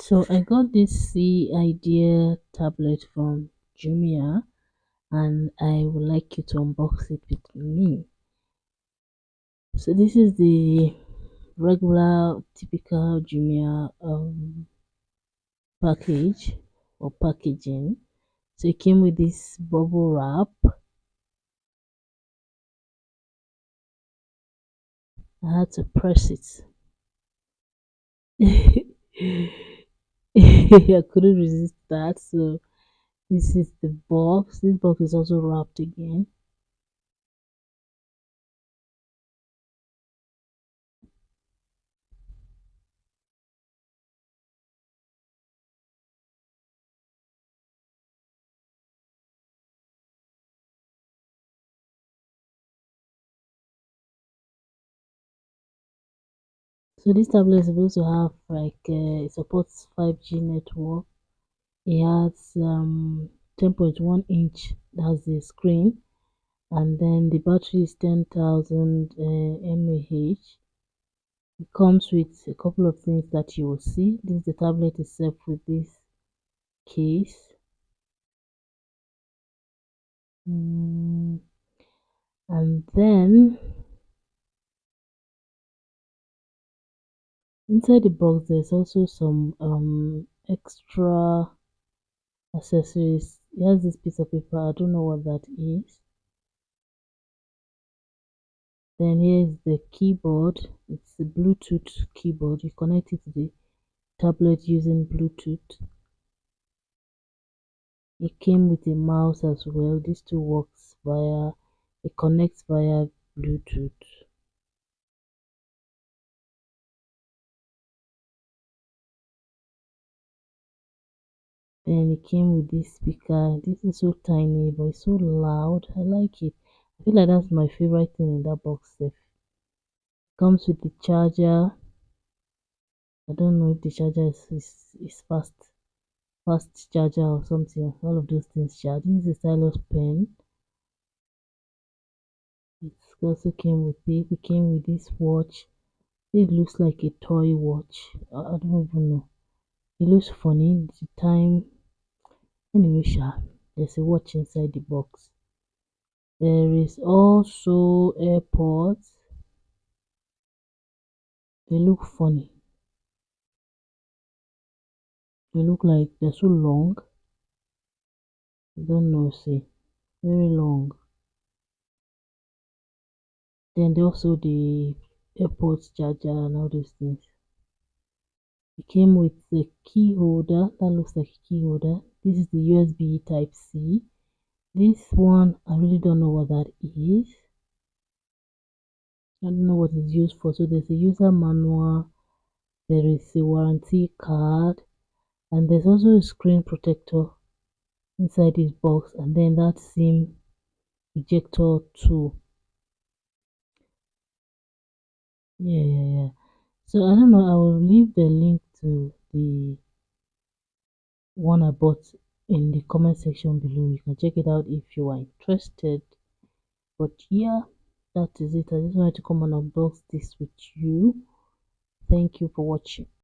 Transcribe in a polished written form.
So I got this Idea tablet from Jumia and I would like you to unbox it with me. So this is the regular typical Jumia package or packaging. So it came with this bubble wrap. I had to press it. I couldn't resist that. So this is the box. This box is also wrapped again. So this tablet is supposed to have like it supports 5G network. It has 10.1 inch. That's the screen, and then the battery is 10,000 mAh. It comes with a couple of things that you will see. This is the tablet itself with this case. Mm, and then inside the box there's also some extra accessories. It has this piece of paper. I don't know what that is. Then here's the keyboard. It's a Bluetooth keyboard. You connect it to the tablet using Bluetooth. It came with a mouse as well. This two works via, it connects via Bluetooth. Then it came with this speaker. This is so tiny, but it's so loud. I like it. I feel like that's my favorite thing in that box. It comes with the charger. I don't know if the charger is fast charger or something. All of those things charge. This is a stylus pen. It also came with this. It came with this watch. It looks like a toy watch. I don't even know. It looks funny. The time. Anyway, there's a watch inside the box. There is also AirPods. They look funny. They look like they're so long. I don't know. See, very long. Then there also the AirPods charger and all those things. It came with the key holder that looks like a key holder. This is the USB type C. This one I really don't know what that is. I don't know what it's used for. So there's a user manual, there is a warranty card, and there's also a screen protector inside this box, and then that SIM ejector too. Yeah. So I don't know. I will leave the link to the one I bought in the comment section below. You can check it out if you are interested. But yeah, that is it. I just wanted to come and unbox this with you. Thank you for watching.